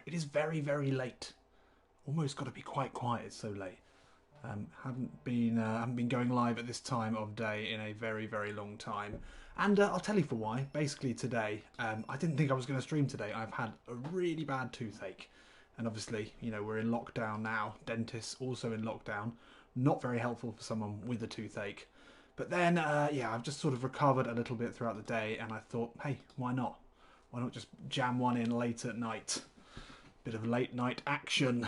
It is very, very late. Almost got to be quite quiet. It's so late. Haven't been going live at this time of day in a very, very long time. And I'll tell you for why. Basically today, I didn't think I was going to stream today. I've had a really bad toothache. And obviously, you know, we're in lockdown now. Dentists also in lockdown. Not very helpful for someone with a toothache. But then, yeah, I've just sort of recovered a little bit throughout the day. And I thought, hey, why not? Why not just jam one in late at night? Bit of late night action.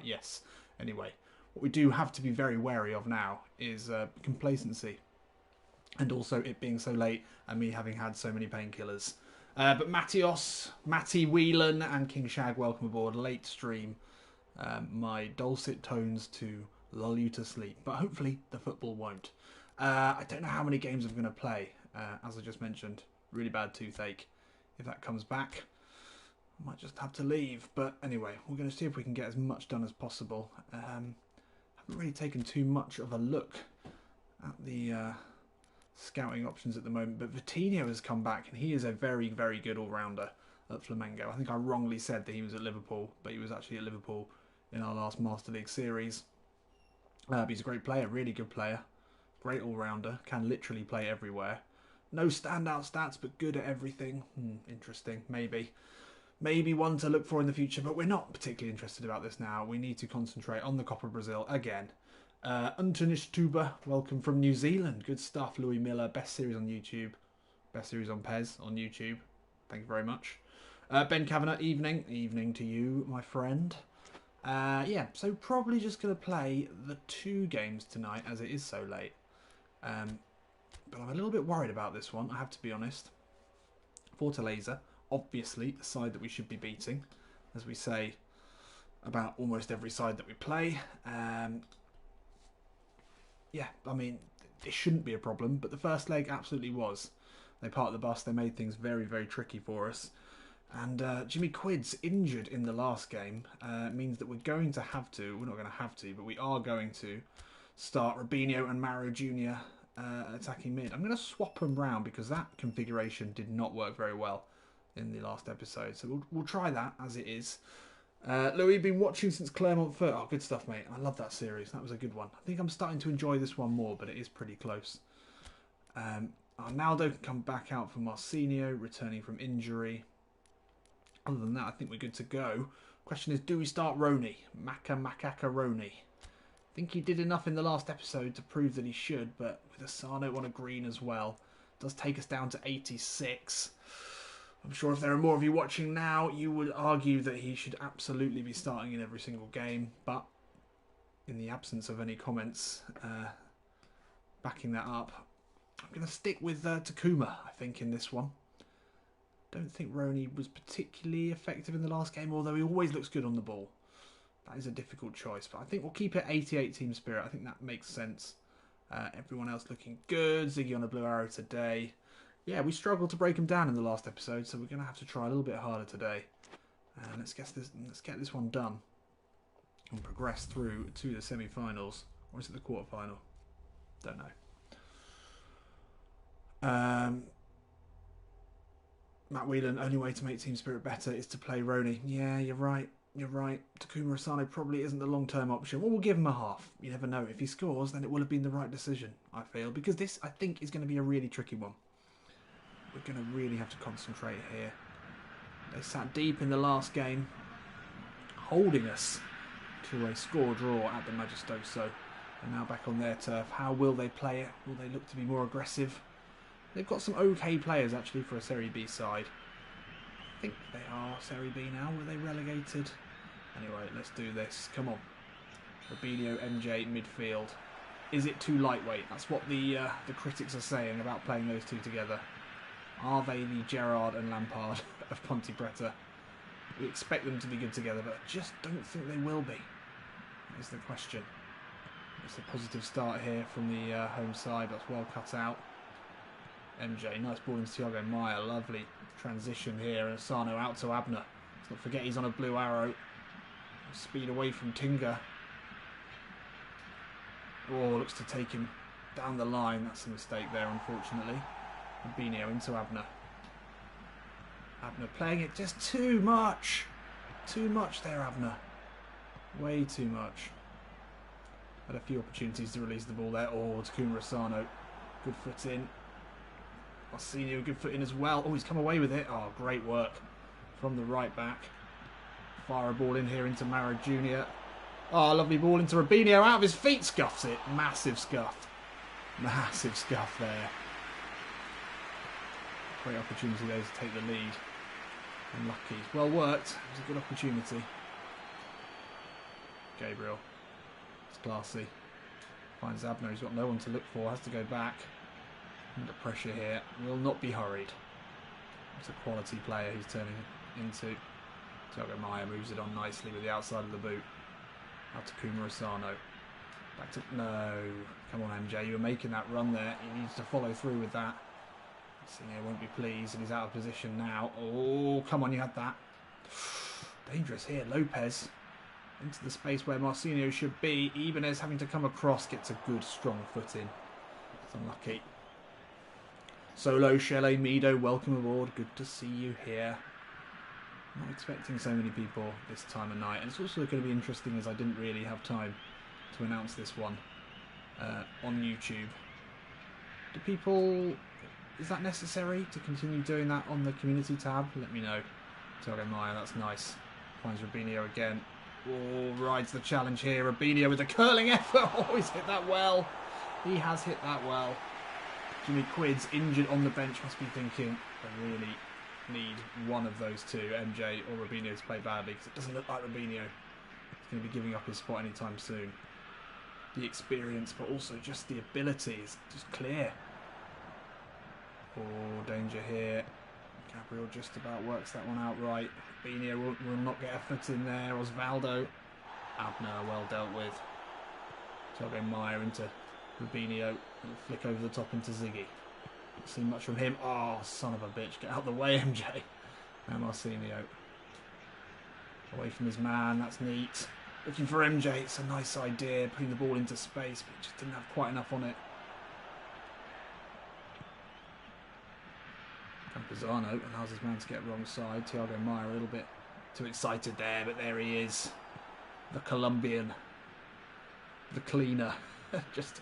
Yes. Anyway, what we do have to be very wary of now is complacency. And also it being so late and me having had so many painkillers. But Matty Whelan and King Shag, welcome aboard. Late stream. My dulcet tones to lull you to sleep. But hopefully the football won't. I don't know how many games I'm going to play. As I just mentioned, really bad toothache. If that comes back, I might just have to leave. But anyway, we're going to see if we can get as much done as possible. Haven't really taken too much of a look at the scouting options at the moment. But Vitinho has come back, and he is a very, very good all-rounder at Flamengo. I think I wrongly said that he was at Liverpool, but he was actually at Liverpool in our last Master League series. But he's a great player, really good player. Great all-rounder, can literally play everywhere. No standout stats, but good at everything. Interesting, maybe. Maybe one to look for in the future, but we're not particularly interested about this now. We need to concentrate on the Copa Brazil again. Antonish Tuba, welcome from New Zealand. Good stuff. Louis Miller, best series on YouTube. Best series on Pez on YouTube. Thank you very much. Ben Kavanagh, evening. Evening to you, my friend. Yeah, so probably just going to play the 2 games tonight as it is so late. But I'm a little bit worried about this one, I have to be honest. Fortaleza, obviously a side that we should be beating, as we say about almost every side that we play. Yeah, I mean, it shouldn't be a problem, but the first leg absolutely was. They parked the bus, they made things very, very tricky for us. And Jimmy Quid's injured in the last game means that we're going to have to, we're not going to have to, but we are going to start Robinho and Mauro Jr. Attacking mid. I'm going to swap them round because that configuration did not work very well in the last episode. So we'll try that as it is. Louis, been watching since Clermont Foot. Oh, good stuff, mate. I love that series. That was a good one. I think I'm starting to enjoy this one more, but it is pretty close. Arnaldo can come back out for Marcinho, returning from injury. Other than that, I think we're good to go. Question is, do we start Roni? Macaca Roni. I think he did enough in the last episode to prove that he should, but with Asano on a green as well, does take us down to 86. I'm sure if there are more of you watching now, you would argue that he should absolutely be starting in every single game, but in the absence of any comments backing that up, I'm going to stick with Takuma, I think, in this one. Don't think Roni was particularly effective in the last game, although he always looks good on the ball. That is a difficult choice, but I think we'll keep it 88 team spirit. I think that makes sense. Everyone else looking good. Ziggy on a blue arrow today. Yeah, we struggled to break him down in the last episode, so we're going to have to try a little bit harder today. Let's get this one done and progress through to the semi-finals. Or is it the quarter-final? Don't know. Matt Whelan, only way to make team spirit better is to play Roni. Yeah, you're right. You're right. Takuma Asano probably isn't the long-term option. Well, we'll give him a half. You never know. If he scores, then it will have been the right decision, I feel. Because this, I think, is going to be a really tricky one. We're going to really have to concentrate here. They sat deep in the last game, holding us to a score draw at the Majestoso. And now back on their turf. How will they play it? Will they look to be more aggressive? They've got some okay players, actually, for a Serie B side. I think they are Serie B now. Were they relegated? Anyway, let's do this. Come on. Robinho, MJ, midfield. Is it too lightweight? That's what the critics are saying about playing those two together. Are they the Gerrard and Lampard of Ponte Preta? We expect them to be good together, but I just don't think they will be. That is the question. It's a positive start here from the home side. That's well cut out. MJ, nice ball into Thiago Maia. Lovely transition here. And Asano out to Abner. Let's not forget he's on a blue arrow. Speed away from Tinga. Oh, looks to take him down the line. That's a mistake there, unfortunately. Robinho into Abner. Abner playing it just too much. Too much there, Abner. Way too much. Had a few opportunities to release the ball there. Oh, Takuma Asano. Good foot in. Marcinho, good foot in as well. Oh, he's come away with it. Oh, great work from the right back. Fire a ball in here into Mara Jr. Oh, lovely ball into Robinho. Out of his feet, scuffs it. Massive scuff. Massive scuff there. Great opportunity there to take the lead. Unlucky. Well worked. It was a good opportunity. Gabriel. It's classy. Finds Abner. He's got no one to look for. Has to go back. Under pressure here. Will not be hurried. It's a quality player he's turning into. Thiago Maia moves it on nicely with the outside of the boot. Out to Kuma Asano. Back to... No. Come on, MJ. You were making that run there. He needs to follow through with that. Marcinho won't be pleased, and he's out of position now. Oh, come on, you had that. Dangerous here. Lopez into the space where Marcinho should be. Ibanez having to come across, gets a good, strong foot in. It's unlucky. Solo, Shelley, Mido, welcome aboard. Good to see you here. Not expecting so many people this time of night. And it's also going to be interesting as I didn't really have time to announce this one on YouTube. Do people... Is that necessary to continue doing that on the community tab? Let me know. Thiago Maia, that's nice. Finds Robinho again. Oh, rides the challenge here. Robinho with a curling effort. Oh, he's hit that well. He has hit that well. Jimmy Quid's injured on the bench. Must be thinking, I really need one of those two, MJ or Robinho, to play badly, because it doesn't look like Robinho is going to be giving up his spot anytime soon. The experience, but also just the ability is just clear. Oh, danger here. Gabriel just about works that one out right. Robinho will not get a foot in there. Osvaldo. Abner, well dealt with. Thiago Maia into Robinho. Little flick over the top into Ziggy. Not seen much from him. Oh, son of a bitch. Get out of the way, MJ. Now Marcinho. Away from his man. That's neat. Looking for MJ. It's a nice idea. Putting the ball into space, but just didn't have quite enough on it. Campuzano allows his man to get wrong side. Thiago Maia a little bit too excited there, but there he is. The Colombian. The cleaner. just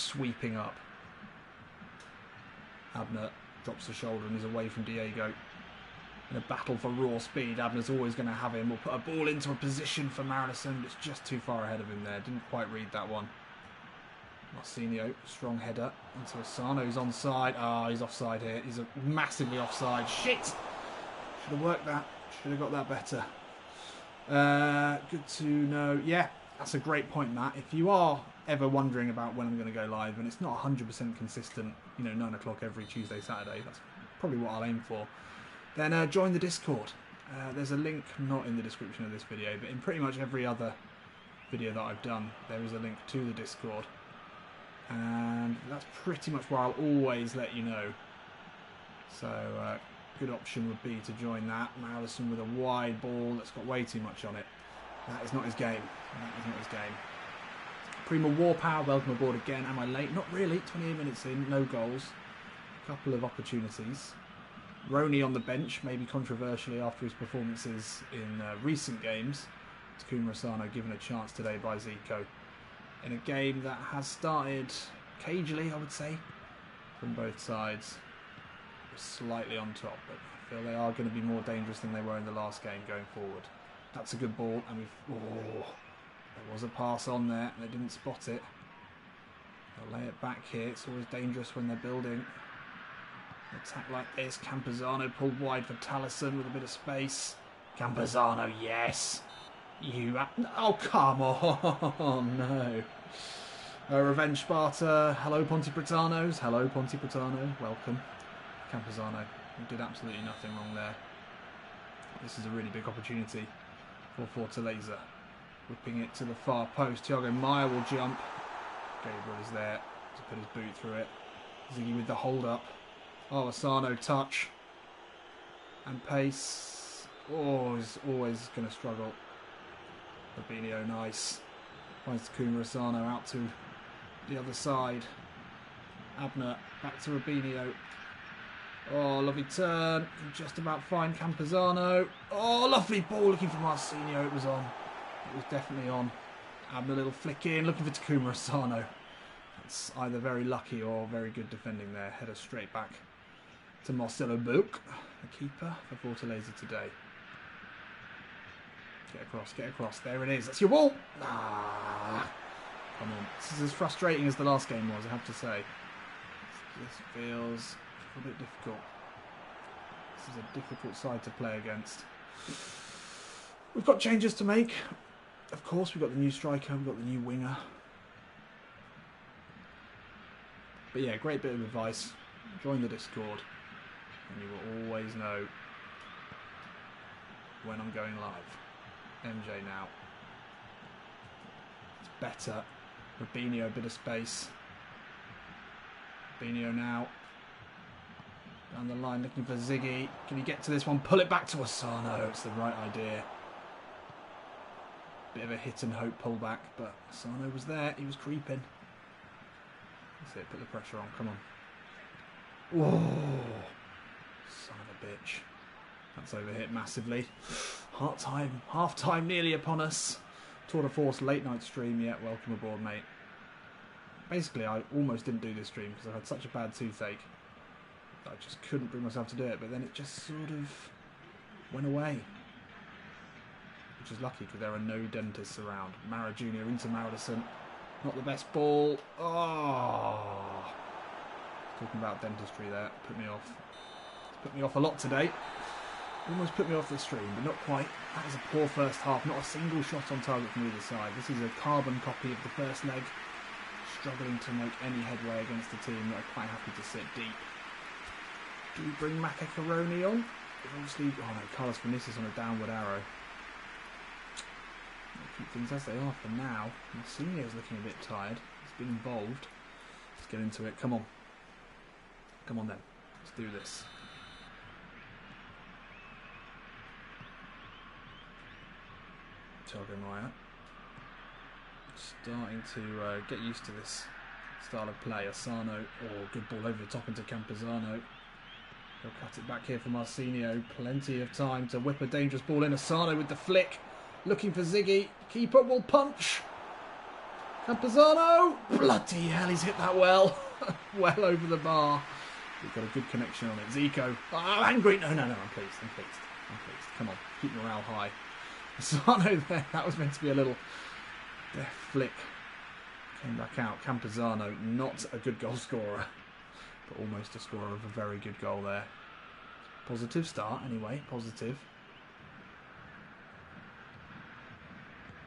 sweeping up. Abner drops the shoulder and is away from Diego. In a battle for raw speed, Abner's always going to have him. We'll put a ball into a position for MLSM, but it's just too far ahead of him there. Didn't quite read that one. Marcinho, strong header into Asano, who's onside. Ah, he's offside here. He's massively offside. Shit! Should have worked that. Should have got that better. Good to know. Yeah, that's a great point, Matt. If you are ever wondering about when I'm going to go live, and it's not 100% consistent, you know, 9 o'clock every Tuesday, Saturday, that's probably what I'll aim for, then join the Discord. There's a link not in the description of this video, but in pretty much every other video that I've done, there is a link to the Discord. And that's pretty much where I'll always let you know. So, good option would be to join that. Allison with a wide ball that's got way too much on it. That is not his game. That is not his game. Prima Warpower, welcome aboard again. Am I late? Not really. 28 minutes in, no goals. A couple of opportunities. Roney on the bench, maybe controversially after his performances in recent games. Takuma Asano given a chance today by Zico. In a game that has started cagily, I would say, from both sides. We're slightly on top, but I feel they are going to be more dangerous than they were in the last game going forward. That's a good ball, and we've... Oh, there was a pass on there, and they didn't spot it. They'll lay it back here. It's always dangerous when they're building. An attack like this. Campuzano pulled wide for Tallison with a bit of space. Campuzano, yes! Oh, come on, no. Revenge Sparta. Hello, Ponte Pretanos. Hello, Ponte Pretano. Welcome. Campuzano, who did absolutely nothing wrong there. This is a really big opportunity for Fortaleza. Whipping it to the far post. Thiago Maia will jump. Gabriel is there to put his boot through it. Ziggy with the hold up. Oh, Asano touch. And pace. Oh, he's always going to struggle. Robinho, nice. Finds Takuma Asano out to the other side. Abner back to Robinho. Oh, lovely turn. Can just about find Campuzano. Oh, lovely ball looking for Marcinho. It was on. It was definitely on. Having a little flick in, looking for Takuma Asano. That's either very lucky or very good defending there. Header straight back to Marcelo Book, the keeper for Fortaleza today. Get across, get across. There it is. That's your ball. Ah, come on. This is as frustrating as the last game was, I have to say. This feels a bit difficult. This is a difficult side to play against. We've got changes to make. Of course, we've got the new striker, we've got the new winger. But yeah, great bit of advice. Join the Discord and you will always know when I'm going live. MJ now. It's better. Robinho, a bit of space. Robinho now. Down the line looking for Ziggy. Can he get to this one? Pull it back to Asano. It's the right idea. Bit of a hit and hope pullback, but Asano was there. He was creeping. That's it. Put the pressure on. Come on. Whoa. Son of a bitch. That's overhit massively. Half time nearly upon us. Tour de Force late night stream. Yeah, welcome aboard, mate. Basically, I almost didn't do this stream because I had such a bad toothache that I just couldn't bring myself to do it. But then it just sort of went away. Which is lucky because there are no dentists around. Mara Jr. into Maradison. Not the best ball. Oh. Talking about dentistry there. Put me off. It's put me off a lot today. Almost put me off the stream, but not quite. That was a poor first half. Not a single shot on target from either side. This is a carbon copy of the first leg. Struggling to make any headway against a team that are quite happy to sit deep. Do we bring Macacaroni on? Obviously, oh no, Carlos Vinicius on a downward arrow. Keep things as they are for now. Marcinho's looking a bit tired. He's been involved. Let's get into it. Come on. Come on then. Let's do this. Thiago Maia. Starting to get used to this style of play. Asano. Oh, good ball over the top into Campuzano. He'll cut it back here for Marcinho. Plenty of time to whip a dangerous ball in. Asano with the flick. Looking for Ziggy. Keeper will punch. Campuzano. Bloody hell, he's hit that well. Well over the bar. We've got a good connection on it. Zico. Oh, angry. No, I'm pleased. I'm pleased. Come on. Keep morale high. Asano there. That was meant to be a little deft flick. Came back out. Campuzano. Not a good goal scorer. But almost a scorer of a very good goal there. Positive start anyway. Positive.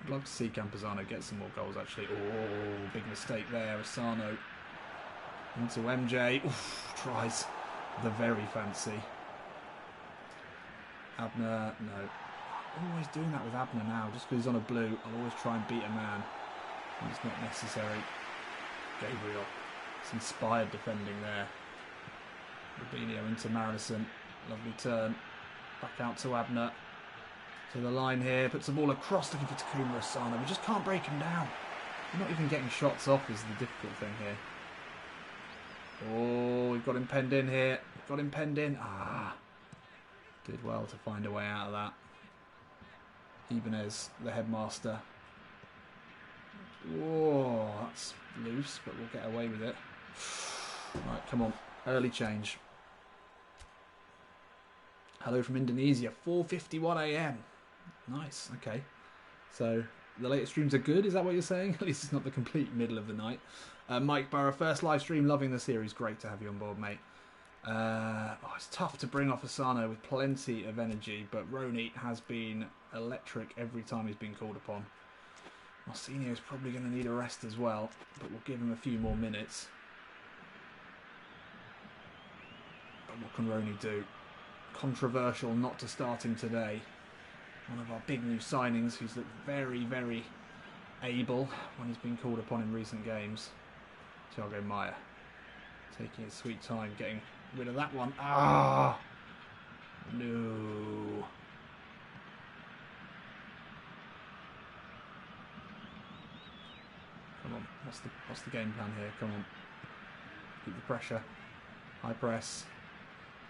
I'd love to see Campuzano get some more goals actually. Oh, big mistake there. Asano into MJ. Oof, tries the very fancy. Abner, no. Always doing that with Abner now. Just because he's on a blue, I'll always try and beat a man. And it's not necessary. Gabriel. It's inspired defending there. Robinho into Maradison. Lovely turn. Back out to Abner. To the line here, puts the ball across looking for Takuma Asano. We just can't break him down. We're not even getting shots off is the difficult thing here. Oh, we've got him penned in here. Got him penned in. Ah. Did well to find a way out of that. Ibanez, the headmaster. Oh, that's loose, but we'll get away with it. Right, come on. Early change. Hello from Indonesia. 4:51 AM. Nice, okay. So, the latest streams are good, is that what you're saying? At least it's not the complete middle of the night. Mike Burrow, first live stream, loving the series. Great to have you on board, mate. It's tough to bring off Asano with plenty of energy, but Roni has been electric every time he's been called upon. Marcinho is probably going to need a rest as well, but we'll give him a few more minutes. But what can Roni do? Controversial not to start him today. One of our big new signings who's looked very, very able when he's been called upon in recent games. Thiago Maia. Taking his sweet time getting rid of that one. Ah! No. Come on. What's the game plan here? Come on. Keep the pressure. High press.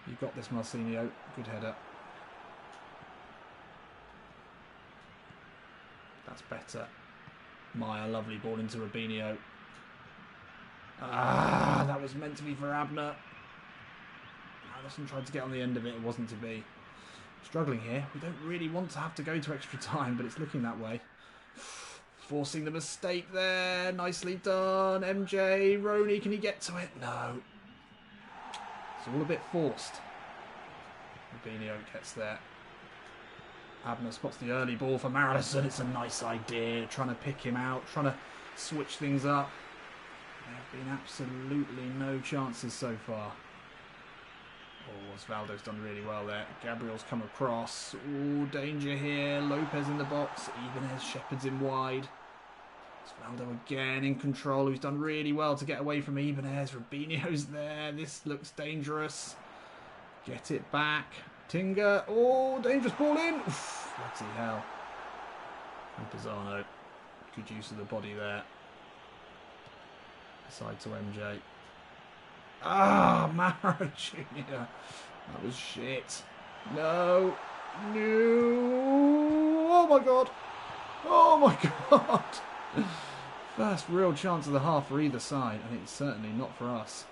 You've got this, Marcinho. Good header. That's better. Maya, lovely ball into Robinho. Ah, that was meant to be for Abner. Allison tried to get on the end of it. It wasn't to be. Struggling here. We don't really want to have to go to extra time, but it's looking that way. Forcing the mistake there. Nicely done. MJ. Roney, can he get to it? No. It's all a bit forced. Robinho gets there. Abner spots the early ball for Marison. It's a nice idea. Trying to pick him out. Trying to switch things up. There have been absolutely no chances so far. Oh, Osvaldo's done really well there. Gabriel's come across. Oh, danger here. Lopez in the box. Ibanez shepherds him wide. Osvaldo again in control. Who's done really well to get away from Ibanez. Robinho's there. This looks dangerous. Get it back. Tinga. Oh, dangerous ball in. Oof, bloody hell. And Pisano. Good use of the body there. Side to MJ. Ah, Maro Jr. That was shit. No. No. Oh my god. Oh my god. First real chance of the half for either side, and it's certainly not for us.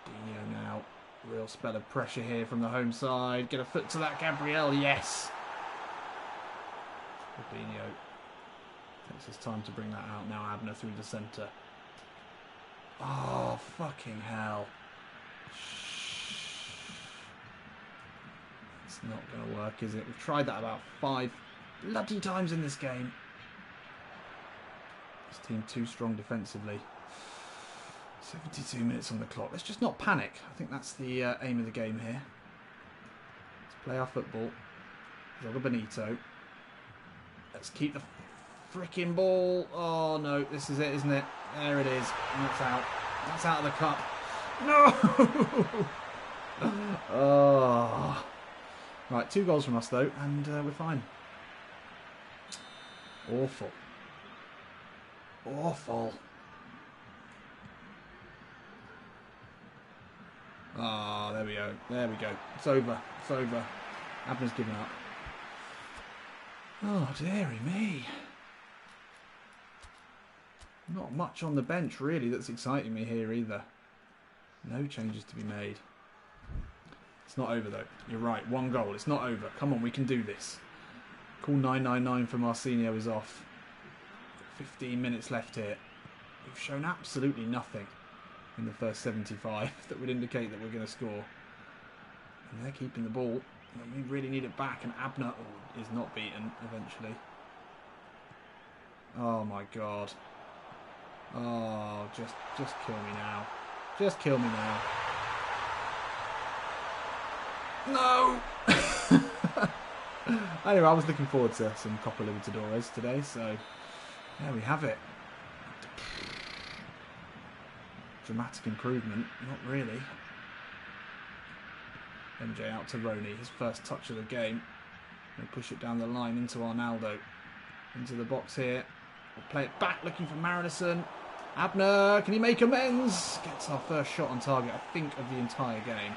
Dino now. Real spell of pressure here from the home side. Get a foot to that, Gabriel. Yes. Robinho takes his time to bring that out. Now Abner through the centre. Oh, fucking hell. It's not going to work, is it? We've tried that about 5 bloody times in this game. This team too strong defensively. 72 minutes on the clock. Let's just not panic. I think that's the aim of the game here. Let's play our football. Joga Benito. Let's keep the freaking ball. Oh no, this is it, isn't it? There it is. And that's out. That's out of the cup. No! Oh. Right, 2 goals from us though, and we're fine. Awful. Awful. Ah, oh, there we go. There we go. It's over. It's over. Abner's given up. Oh, dearie me. Not much on the bench, really, that's exciting me here either. No changes to be made. It's not over, though. You're right. 1 goal. It's not over. Come on, we can do this. Call 999 for Marcinho is off. 15 minutes left here. We've shown absolutely nothing in the first 75 that would indicate that we're going to score. And they're keeping the ball. And we really need it back, and Abner is not beaten eventually. Oh my god. Oh, just kill me now. Just kill me now. No! Anyway, I was looking forward to some Copa Libertadores today, so there we have it. Dramatic improvement, not really. MJ out to Roney, his first touch of the game. We'll push it down the line into Arnaldo. Into the box here. We'll play it back, looking for Marinison. Abner, can he make amends? Gets our first shot on target, I think, of the entire game.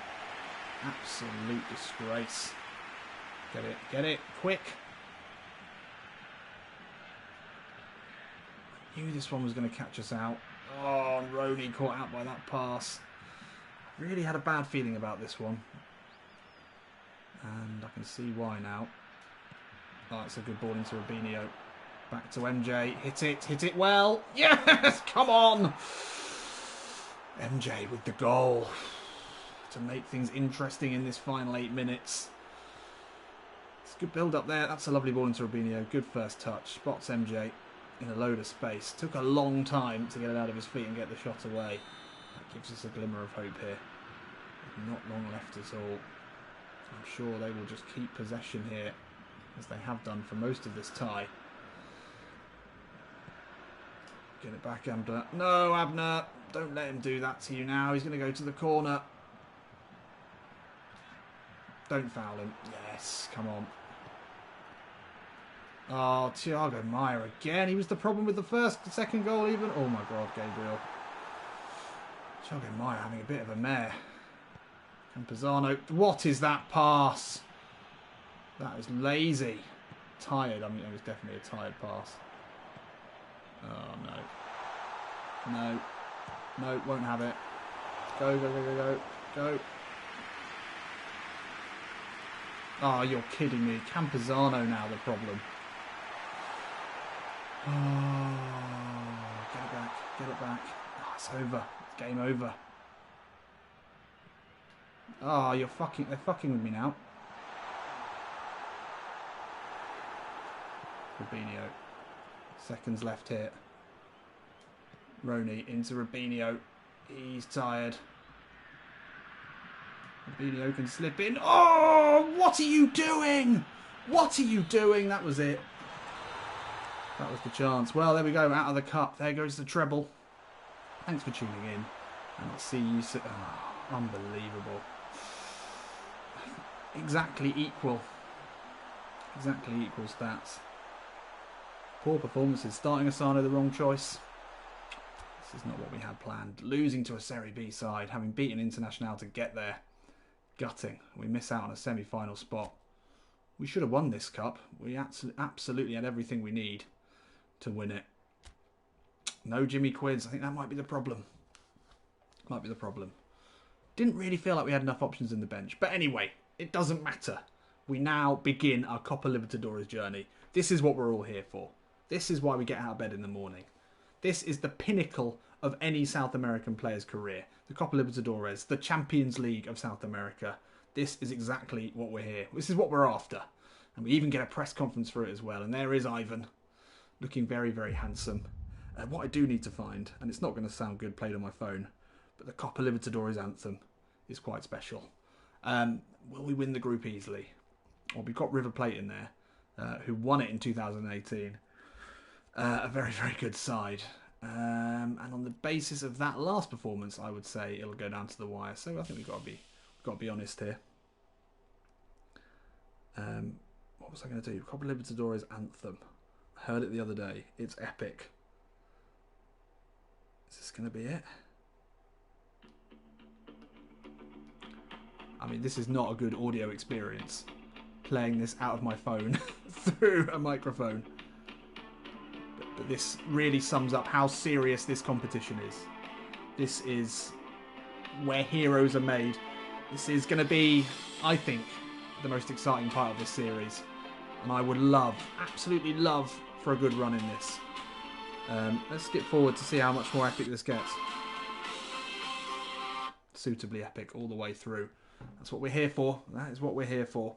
Absolute disgrace. Get it, quick. I knew this one was going to catch us out. Oh, and Roney caught out by that pass. Really had a bad feeling about this one. And I can see why now. Oh, it's a good ball into Robinho. Back to MJ. Hit it well. Yes, come on. MJ with the goal. To make things interesting in this final 8 minutes. It's a good build up there. That's a lovely ball into Robinho. Good first touch. Spots MJ in a load of space. Took a long time to get it out of his feet and get the shot away. That gives us a glimmer of hope here. Not long left at all. I'm sure they will just keep possession here, as they have done for most of this tie. Get it back, Abner. No, Abner! Don't let him do that to you now. He's going to go to the corner. Don't foul him. Yes, come on. Oh, Thiago Maia again. He was the problem with the second goal even. Oh my God, Gabriel. Thiago Maia having a bit of a mare. Campuzano. What is that pass? That is lazy. Tired. I mean, it was definitely a tired pass. Oh, no. No. No, won't have it. Go, go, go, go, go. Go. Oh, you're kidding me. Campuzano now the problem. Oh, get it back. Get it back. Oh, it's over. It's game over. Oh, they're fucking with me now. Rubinho. Seconds left here. Roney into Rubinho. He's tired. Rubinho can slip in. Oh, what are you doing? What are you doing? That was it. That was the chance. Well, there we go. Out of the cup. There goes the treble. Thanks for tuning in. And I'll see you soon. Oh, unbelievable. Exactly equal. Exactly equal stats. Poor performances. Starting Asano, the wrong choice. This is not what we had planned. Losing to a Serie B side, having beaten Internacional to get there. Gutting. We miss out on a semi-final spot. We should have won this cup. We absolutely had everything we need to win it. No Jimmy Quids. I think that might be the problem. Might be the problem. Didn't really feel like we had enough options in the bench. But anyway, it doesn't matter. We now begin our Copa Libertadores journey. This is what we're all here for. This is why we get out of bed in the morning. This is the pinnacle of any South American player's career. The Copa Libertadores, the Champions League of South America. This is exactly what we're here. This is what we're after. And we even get a press conference for it as well. And there is Ivan, looking very, very handsome. What I do need to find, and it's not going to sound good played on my phone, but the Copa Libertadores anthem is quite special. Will we win the group easily? Well, we've got River Plate in there, who won it in 2018. A very, very good side. And on the basis of that last performance, I would say it'll go down to the wire. So I think we've got to be honest here. What was I going to do? Copa Libertadores anthem. I heard it the other day. It's epic. Is this going to be it? I mean, this is not a good audio experience. Playing this out of my phone through a microphone. But this really sums up how serious this competition is. This is where heroes are made. This is going to be, I think, the most exciting title of this series. And I would love, absolutely love, for a good run in this. Let's skip forward to see how much more epic this gets. Suitably epic all the way through. That's what we're here for. That is what we're here for.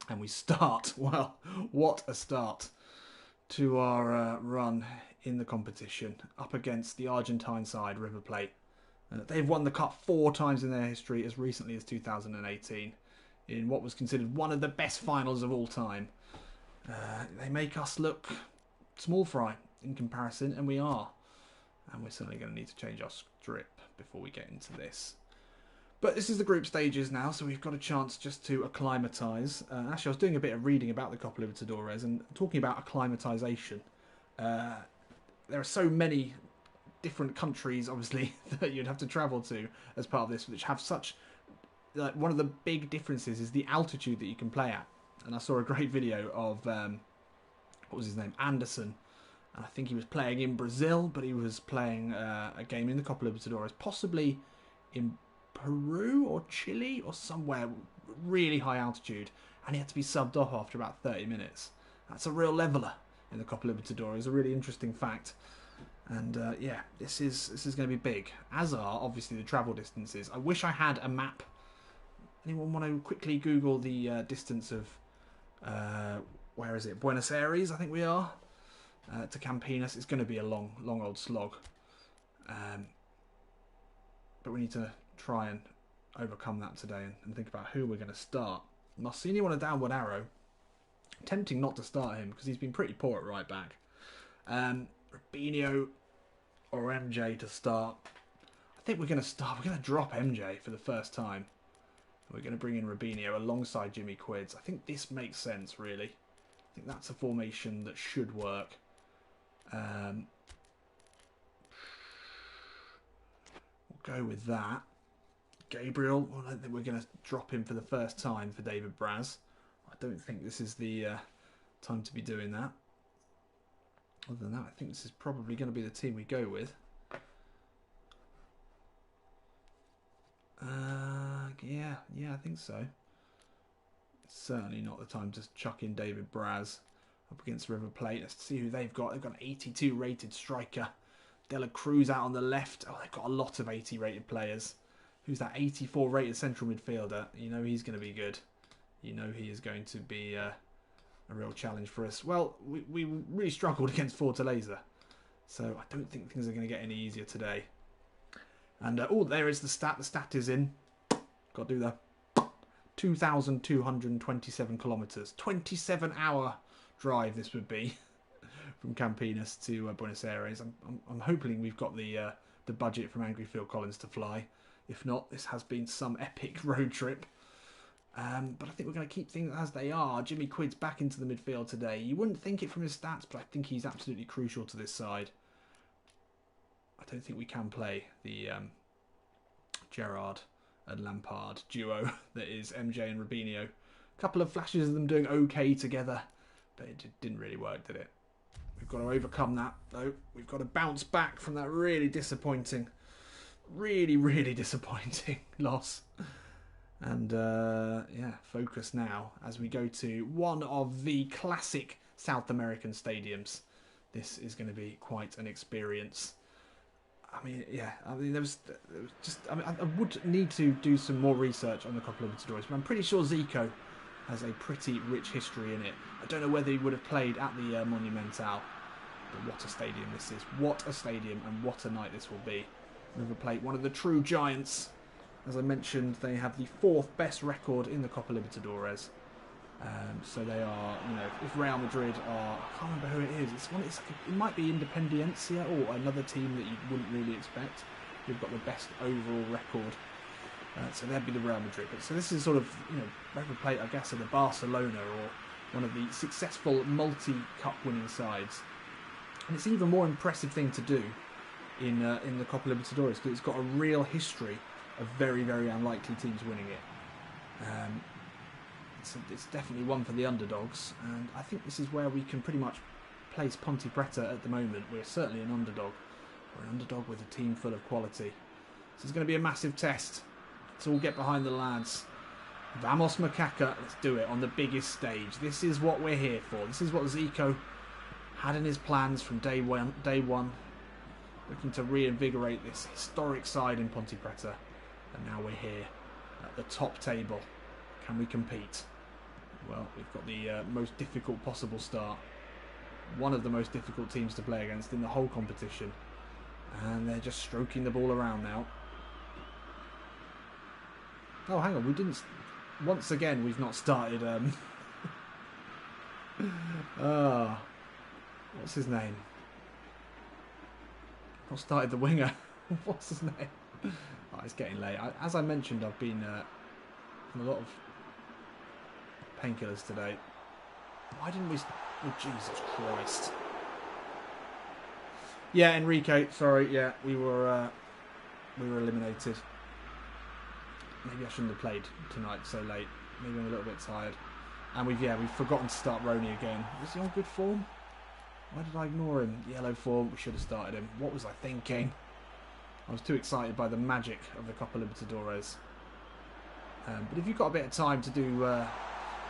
And we start, well, what a start to our run in the competition. Up against the Argentine side, River Plate. They've won the cup 4 times in their history, as recently as 2018. In what was considered one of the best finals of all time. They make us look small fry in comparison, and we are. And we're certainly going to need to change our strip before we get into this. But this is the group stages now, so we've got a chance just to acclimatise. Actually, I was doing a bit of reading about the Copa Libertadores and talking about acclimatisation. There are so many different countries, obviously, that you'd have to travel to as part of this, which have such... one of the big differences is the altitude that you can play at. And I saw a great video of, what was his name, Anderson. And I think he was playing in Brazil, but he was playing a game in the Copa Libertadores, possibly in Peru or Chile or somewhere really high altitude. And he had to be subbed off after about 30 minutes. That's a real leveller in the Copa Libertadores, a really interesting fact. And yeah, this is going to be big, as are obviously the travel distances. I wish I had a map. Anyone want to quickly Google the distance of, where is it? Buenos Aires, I think we are, to Campinas. It's going to be a long old slog. But we need to try and overcome that today and think about who we're going to start. Marcinho on a downward arrow. Tempting not to start him because he's been pretty poor at right back. Rubinho or MJ to start. I think we're going to start. We're going to drop MJ for the first time. We're going to bring in Rubinho alongside Jimmy Quids. I think this makes sense, really. I think that's a formation that should work. We'll go with that. Gabriel. Well, I think we're going to drop him for the first time for David Braz. I don't think this is the time to be doing that. Other than that, I think this is probably going to be the team we go with. Yeah, I think so. It's certainly not the time to chuck in David Braz up against River Plate. Let's see who they've got. They've got an 82 rated striker. Dela Cruz out on the left. Oh, they've got a lot of 80 rated players. Who's that 84 rated central midfielder? You know he's going to be good. You know he is going to be a real challenge for us. Well, we really struggled against Fortaleza. So I don't think things are going to get any easier today. And, oh, there is the stat. The stat is in. Got to do the 2,227 kilometres. 27-hour drive this would be from Campinas to Buenos Aires. I'm hoping we've got the budget from Angry Phil Collins to fly. If not, this has been some epic road trip. But I think we're going to keep things as they are. Jimmy Quid's back into the midfield today. You wouldn't think it from his stats, but I think he's absolutely crucial to this side. I don't think we can play the Gerrard and Lampard duo that is MJ and Robinho. A couple of flashes of them doing okay together, but it didn't really work, did it? We've got to overcome that, though. We've got to bounce back from that really disappointing, really disappointing loss. And, yeah, focus now as we go to one of the classic South American stadiums. This is going to be quite an experience. I mean, yeah, there was just... I would need to do some more research on the Copa Libertadores, but I'm pretty sure Zico has a pretty rich history in it. I don't know whether he would have played at the Monumental, but what a stadium this is. What a stadium, and what a night this will be. River Plate, one of the true giants. As I mentioned, they have the 4th best record in the Copa Libertadores. So they are, you know, if Real Madrid are, I can't remember who it is. It might be Independencia or another team that you wouldn't really expect. They've got the best overall record. So that'd be the Real Madrid. But so this is sort of, you know, River Plate, I guess, are the Barcelona or one of the successful multi-cup winning sides. And it's an even more impressive thing to do in the Copa Libertadores because it's got a real history of very unlikely teams winning it. It's definitely one for the underdogs, and I think this is where we can pretty much place Ponte Preta at the moment. We're certainly an underdog. We're an underdog with a team full of quality. This is going to be a massive test. Let's all get behind the lads. Vamos Macaca, let's do it on the biggest stage. This is what we're here for. This is what Zico had in his plans from day one. Looking to reinvigorate this historic side in Ponte Preta. And now we're here at the top table. Can we compete? Well, we've got the most difficult possible start. One of the most difficult teams to play against in the whole competition. And they're just stroking the ball around now. Oh, hang on. We didn't... Once again, we've not started... what's his name? Not started the winger. What's his name? Oh, it's getting late. As I mentioned, I've been on a lot of painkillers today. Why didn't we... Oh, Jesus Christ. Yeah, Enrique. Sorry, yeah, we were eliminated. Maybe I shouldn't have played tonight so late. Maybe I'm a little bit tired. And we've forgotten to start Rony again. Was he on good form? Why did I ignore him? Yellow form. We should have started him. What was I thinking? I was too excited by the magic of the Copa Libertadores. But if you've got a bit of time to do a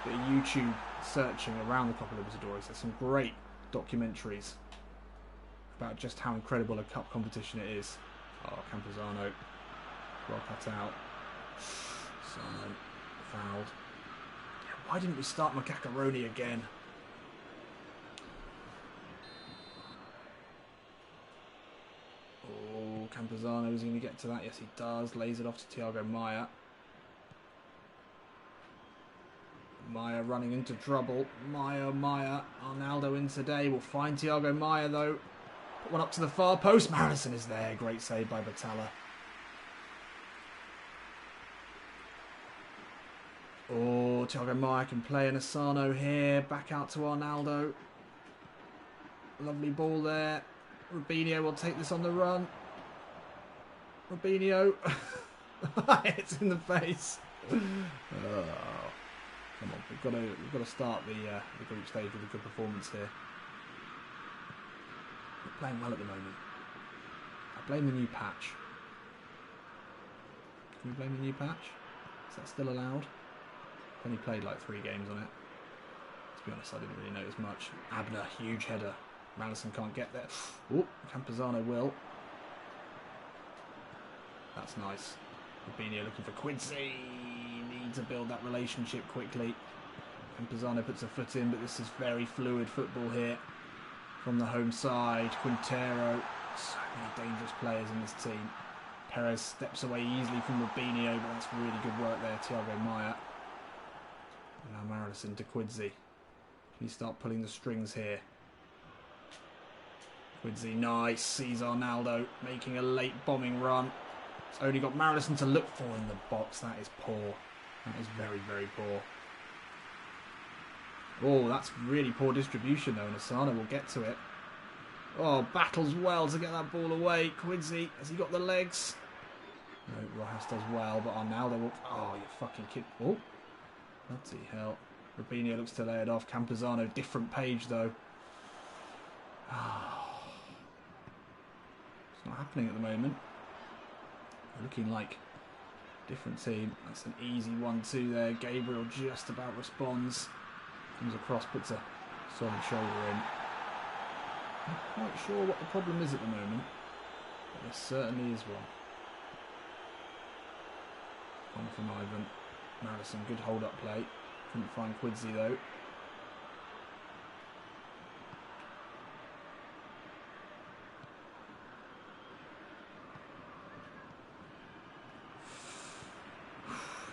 bit of YouTube searching around the Copa Libertadores, there's some great documentaries about just how incredible a cup competition it is. Oh, Campuzano. Well cut out. Sano. Fouled. Why didn't we start Macacaroni again? Oh, Campuzano is going to get to that. Yes, he does. Lays it off to Thiago Maia. Maia running into trouble. Maia. Arnaldo in today. We'll find Thiago Maia, though. Put one up to the far post. Marison is there. Great save by Batalla. Oh, Thiago Maia can play an Asano here. Back out to Arnaldo. Lovely ball there. Robinho will take this on the run. Robinho. It's in the face. Oh, come on, we've got to start the group stage with a good performance here. We're playing well at the moment. I blame the new patch. Can we blame the new patch? Is that still allowed? I've only played like 3 games on it. To be honest, I didn't really notice much. Abner, huge header. Madison can't get there. Oh, Campuzano will. That's nice. Rubinho looking for Quincy. Need to build that relationship quickly. Campuzano puts a foot in, but this is very fluid football here. From the home side, Quintero. So many dangerous players in this team. Perez steps away easily from Rubinho, but that's really good work there. Thiago Maia. And now Marilison to Quincy. Can you start pulling the strings here? Quincy, nice. Sees Arnaldo making a late bombing run. It's only got Marilison to look for in the box. That is poor. That is very, very poor. Oh, that's really poor distribution though, and Asano will get to it. Oh, battles well to get that ball away. Quincy, has he got the legs? No, Rojas does well, but Arnaldo will... Oh, you fucking kid. Oh, bloody hell. Rubinho looks to lay it off. Campuzano, different page though. It's not happening at the moment. We're looking like a different team. That's an easy 1-2 there. Gabriel just about responds. Comes across, puts a solid shoulder in. Not quite sure what the problem is at the moment, but there certainly is one. One from Ivan. Madison, good hold-up play. Couldn't find Quidzy though.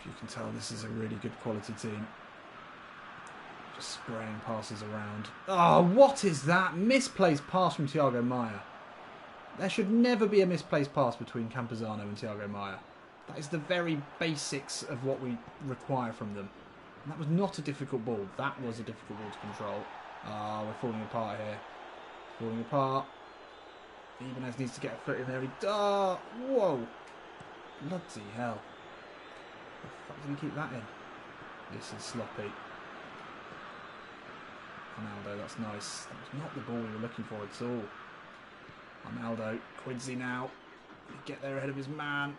You can tell this is a really good quality team. Just spraying passes around. Oh, what is that? Misplaced pass from Thiago Maia. There should never be a misplaced pass between Campuzano and Thiago Maia. That is the very basics of what we require from them. And that was not a difficult ball. That was a difficult ball to control. Ah, we're falling apart here. Falling apart. Ibanez needs to get a foot in there. Ah, whoa. Bloody hell. How the fuck did he keep that in? This is sloppy. Arnaldo, that's nice. That was not the ball we were looking for at all. Arnaldo, Quincy now. Get there ahead of his man.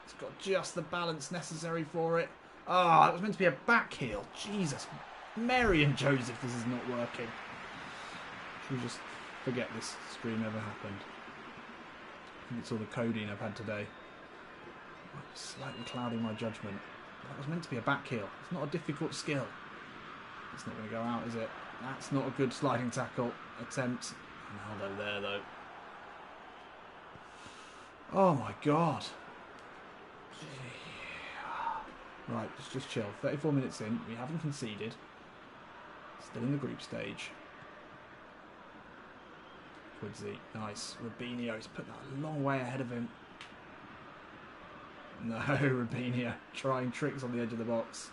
He's got just the balance necessary for it. Ah, oh, it was meant to be a back heel. Jesus. Mary and Joseph, this is not working. Should we just forget this stream ever happened? I think it's all the codeine I've had today. Slightly clouding my judgment. That was meant to be a back heel. It's not a difficult skill. It's not going to go out, is it? That's not a good sliding tackle attempt. Ronaldo there, though. Oh, my God. Right, let's just chill. 34 minutes in. We haven't conceded. Still in the group stage. Quidzy, nice. Rubinho, he's put that a long way ahead of him. No, Rubinho trying tricks on the edge of the box.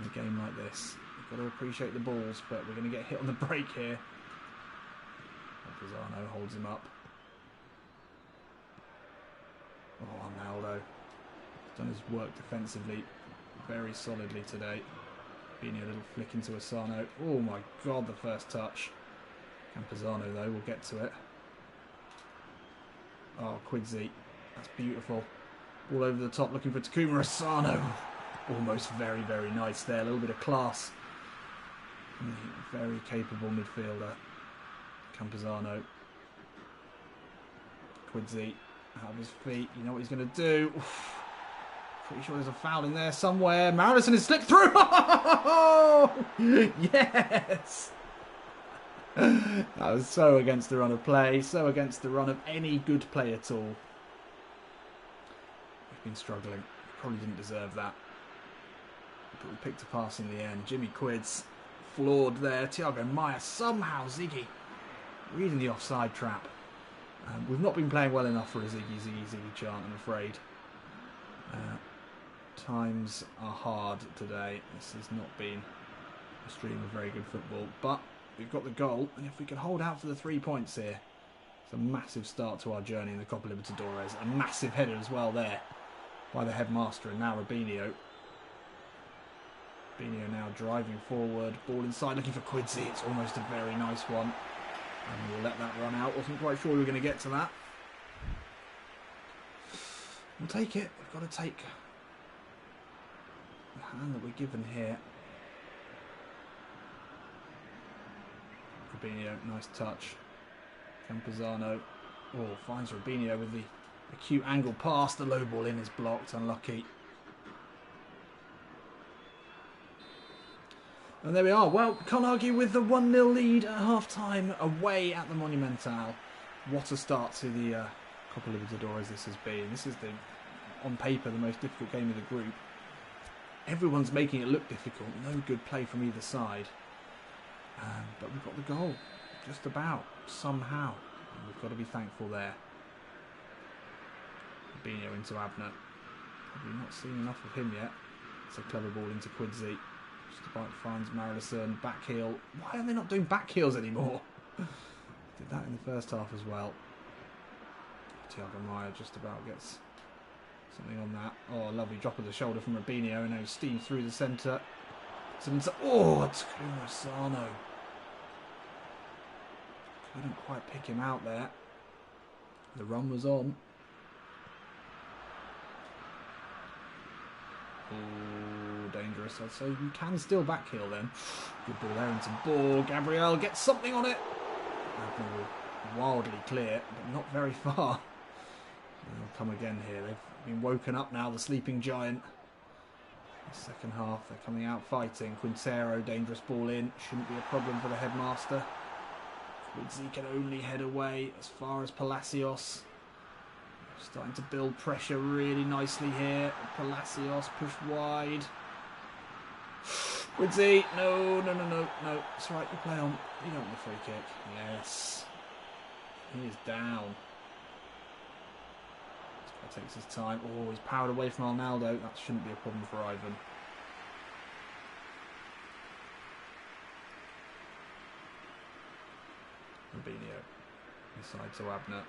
In a game like this, we've got to appreciate the balls, but we're going to get hit on the break here. Pisano holds him up. Oh, Arnaldo. He's done his work defensively very solidly today. Being a little flick into Asano. Oh my God, the first touch. Campuzano though, we'll get to it. Oh, Quidzy. That's beautiful. All over the top looking for Takuma Asano. Almost very, very nice there. A little bit of class. Very capable midfielder. Campuzano. Quidzy out of his feet. You know what he's going to do. Oof. Pretty sure there's a foul in there somewhere. Marilison has slipped through. Yes. That was so against the run of play. So against the run of any good play at all. We've been struggling. Probably didn't deserve that. But we picked a pass in the end. Jimmy Quids floored there. Thiago Maia somehow Ziggy reading the offside trap. We've not been playing well enough for a Ziggy chant, I'm afraid. Times are hard today. This has not been a stream of very good football, but we've got the goal, and if we can hold out for the 3 points here, it's a massive start to our journey in the Copa Libertadores. A massive header as well there. by the headmaster, and now Robinho. Robinho now driving forward, ball inside, looking for Quidsi. It's almost a very nice one. And we'll let that run out. Wasn't quite sure we were going to get to that. We'll take it. We've got to take the hand that we're given here. Robinho, nice touch. Campuzano, finds Robinho with the acute angle pass. The low ball in is blocked, unlucky. And there we are. Well, can't argue with the 1-0 lead at half-time away at the Monumental. What a start to the Copa Libertadores this has been. This is, on paper, the most difficult game of the group. Everyone's making it look difficult. No good play from either side. But we've got the goal, just about, somehow. And we've got to be thankful there. Robinho into Abner. Probably not seen enough of him yet. It's a clever ball into Quidsi. Just about finds Marison, back heel. Why are they not doing back heels anymore? Did that in the first half as well. Thiago Maia just about gets something on that. Oh, lovely drop of the shoulder from Robinho, and now steam through the centre. Oh, it's Marison. Couldn't quite pick him out there. The run was on. Oh, dangerous. I'd say you can still back heel then. Good ball there into ball. Gabriel gets something on it. Wildly clear, but not very far. They'll come again here. They've been woken up now, the sleeping giant. The second half, they're coming out fighting. Quintero, dangerous ball in. Shouldn't be a problem for the headmaster. Quidsi can only head away as far as Palacios. Starting to build pressure really nicely here. Palacios pushed wide. Quidsi, no. It's right, you play on. You don't want the free kick. Yes. He is down. This guy takes his time. Oh, he's powered away from Arnaldo. That shouldn't be a problem for Ivan. Robinho. Inside to Abner.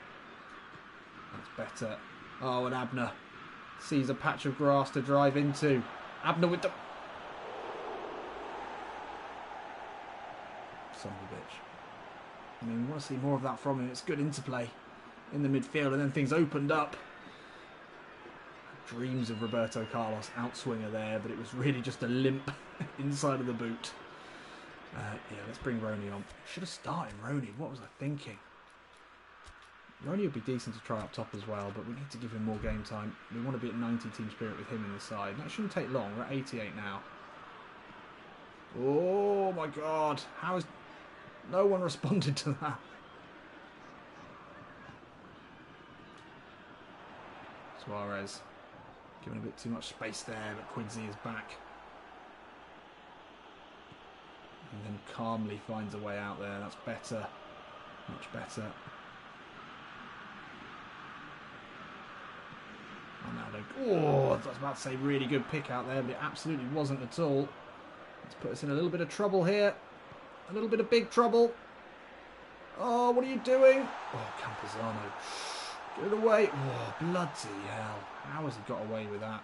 That's better. Oh, and Abner sees a patch of grass to drive into. Abner with the... Son of a bitch. I mean, we want to see more of that from him. It's good interplay in the midfield, and then things opened up. Dreams of Roberto Carlos outswinger there, but it was really just a limp inside of the boot. Yeah, let's bring Roney on. Should have started Roney. What was I thinking? Roney would be decent to try up top as well, but we need to give him more game time. We want to be at 90 team spirit with him in the side. That shouldn't take long. We're at 88 now. Oh my God. How has no one responded to that? Suarez. Given a bit too much space there, but Quidsi is back. And then calmly finds a way out there. That's better. Much better. Oh, I was about to say really good pick out there, but it absolutely wasn't at all. Let's put us in a little bit of trouble here. A little bit of big trouble. Oh, what are you doing? Oh, Campuzano. Get it away. Oh, bloody hell. How has he got away with that?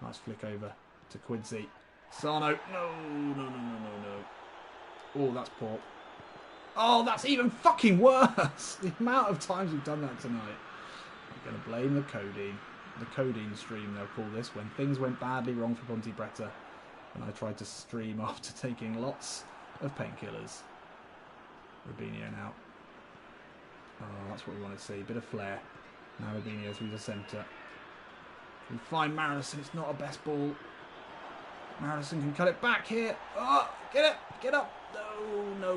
Nice flick over to Quidsi. Sano. No. Oh, that's poor. Oh, that's even fucking worse. The amount of times we've done that tonight. I'm going to blame the codeine. The codeine stream, they'll call this, when things went badly wrong for Ponte Preta. And I tried to stream after taking lots of painkillers. Robinho now. Oh, that's what we want to see. Bit of flair. Now Robinho through the centre. We find Marison. It's not a best ball. Marison can cut it back here. Oh, get it. Get up. No.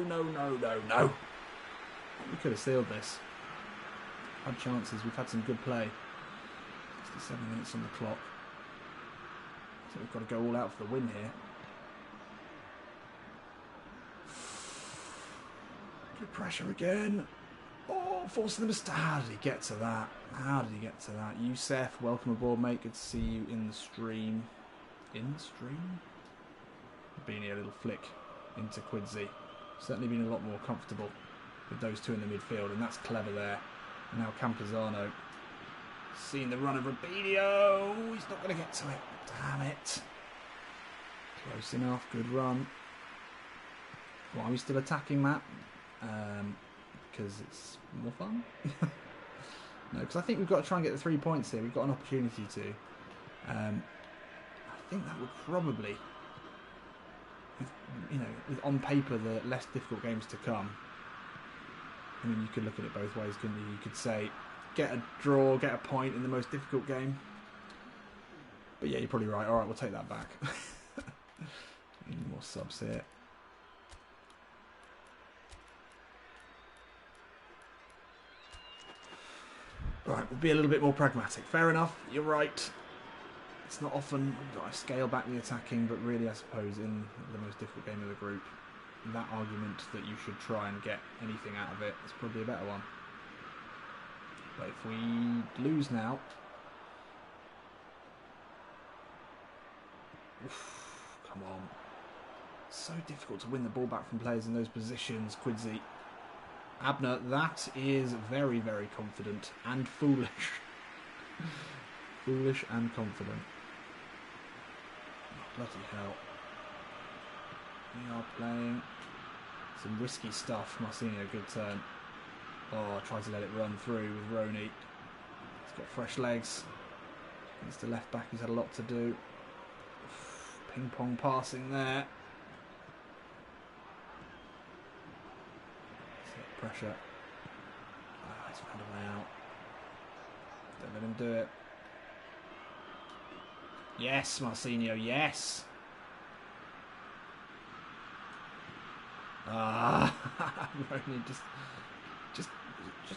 We could have sealed this. Had chances. We've had some good play. 67 minutes on the clock. So we've got to go all out for the win here. Good pressure again. Oh, forcing them to... How did he get to that? Youssef, welcome aboard, mate. Good to see you in the stream. Beanie, a little flick into Quidsi. Certainly been a lot more comfortable with those two in the midfield, and that's clever there. And now Campuzano Seen the run of Robinho. He's not going to get to it. Damn it. Close enough. Good run. Why are we still attacking, Matt? Because it's more fun? No, because I think we've got to try and get the 3 points here. We've got an opportunity to. I think that would probably, with on paper, the less difficult games to come. I mean, you could look at it both ways, couldn't you? You could say, get a draw, get a point in the most difficult game. But yeah, you're probably right. All right, we'll take that back. Need more subs here. Right, we'll be a little bit more pragmatic. Fair enough, you're right. It's not often that I scale back the attacking, but really, I suppose, in the most difficult game of the group, that argument that you should try and get anything out of it is probably a better one. But if we lose now... Oof, come on. So difficult to win the ball back from players in those positions, Quidzy. Abner, that is very, very confident and foolish. Foolish and confident. Oh, bloody hell. We are playing some risky stuff. Marcinho, good turn. Oh, tried to let it run through with Roney. He's got fresh legs. He's the left back, he's had a lot to do. Ping pong passing there. Pressure. Oh, he's found a way out. Don't let him do it. Yes, Marcinho, yes. Ah, Roney just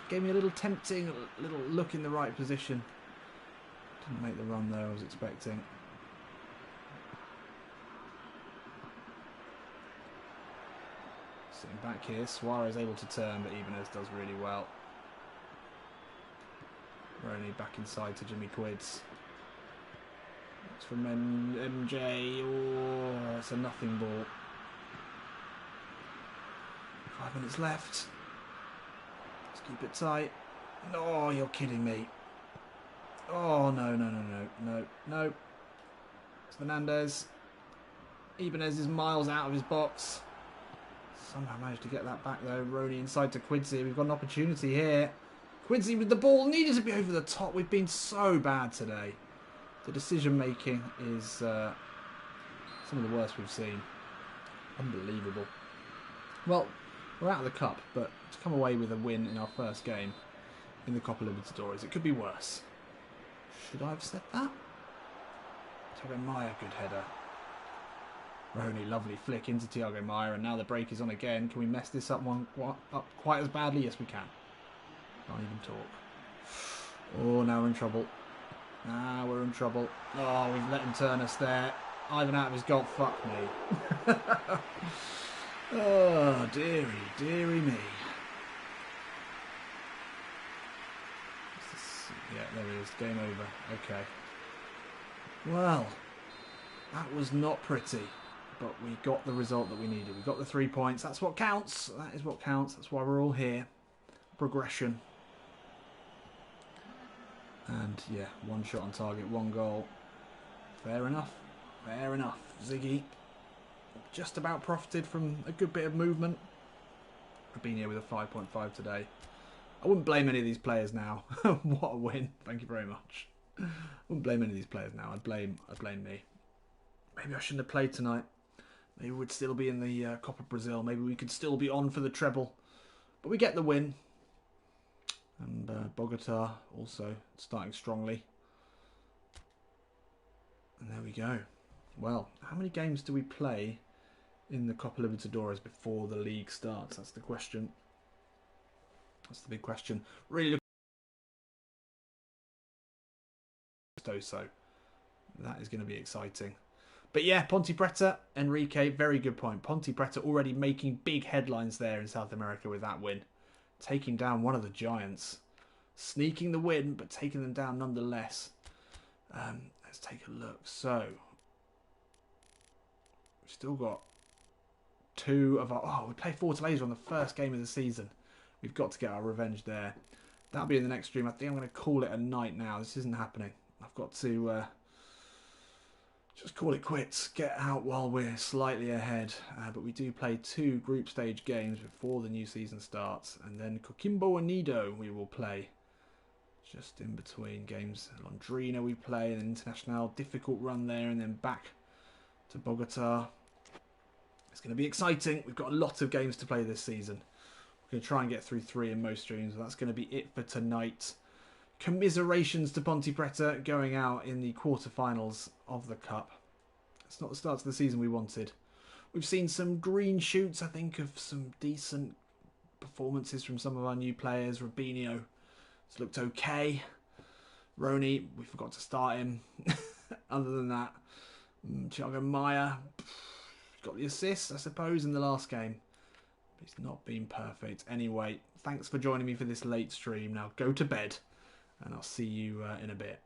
gave me a little tempting, little look in the right position. Didn't make the run though I was expecting. Sitting back here, Suarez able to turn, but Ibanez does really well. Roney back inside to Jimmy Quids. It's from MJ. Oh, it's a nothing ball. 5 minutes left. Let's keep it tight. Oh, you're kidding me. Oh, no. It's Fernandez. Ibanez is miles out of his box. Somehow managed to get that back though. Roney inside to Quidzy. We've got an opportunity here. Quidzy with the ball. Needed to be over the top. We've been so bad today. The decision making is some of the worst we've seen. Unbelievable. Well, we're out of the cup, but to come away with a win in our first game in the Copa Libertadores, it could be worse. Should I have said that? Thiago Maia, good header. Roney, lovely flick into Thiago Maia, and now the break is on again. Can we mess this up quite as badly? Yes, we can. Can't even talk. Oh, now we're in trouble. Now we're in trouble. Oh, we've let him turn us there. Ivan out of his goal. Fuck me. Oh, dearie me. Yeah, there it is. Game over. Okay. Well, that was not pretty. But we got the result that we needed. We got the 3 points. That's what counts. That is what counts. That's why we're all here. Progression. And yeah, 1 shot on target, 1 goal. Fair enough. Fair enough. Ziggy just about profited from a good bit of movement. I've been here with a 5.5 today. I wouldn't blame any of these players now. What a win. Thank you very much. I wouldn't blame any of these players now. I'd blame me. Maybe I shouldn't have played tonight. Maybe we'd still be in the Copa Brazil. Maybe we could still be on for the treble. But we get the win. And Bogota also starting strongly. And there we go. Well, how many games do we play in the Copa Libertadores before the league starts? That's the question. That's the big question. Really look so. That is going to be exciting. But yeah, Ponte Preta, Enrique, very good point. Ponte Preta already making big headlines there in South America with that win. Taking down one of the giants. Sneaking the win, but taking them down nonetheless. Let's take a look. So, we've still got 2 of our... Oh, we play Fortaleza on the first game of the season. We've got to get our revenge there. that'll be in the next stream. I think I'm going to call it a night now. This isn't happening. I've got to just call it quits. Get out while we're slightly ahead. But we do play 2 group stage games before the new season starts. And then Coquimbo Unido we will play just in between games. Londrina we play, and International, difficult run there, and then back to Bogota. It's going to be exciting. We've got a lot of games to play this season. We're going to try and get through 3 in most streams. That's going to be it for tonight. Commiserations to Ponte Preta going out in the quarterfinals of the Cup. It's not the start to the season we wanted. We've seen some green shoots, I think, of some decent performances from some of our new players. Robinho has looked okay. Roni, we forgot to start him. Other than that, Thiago Maia got the assist, I suppose, in the last game. But he's not been perfect. Anyway, thanks for joining me for this late stream. Now go to bed, and I'll see you in a bit.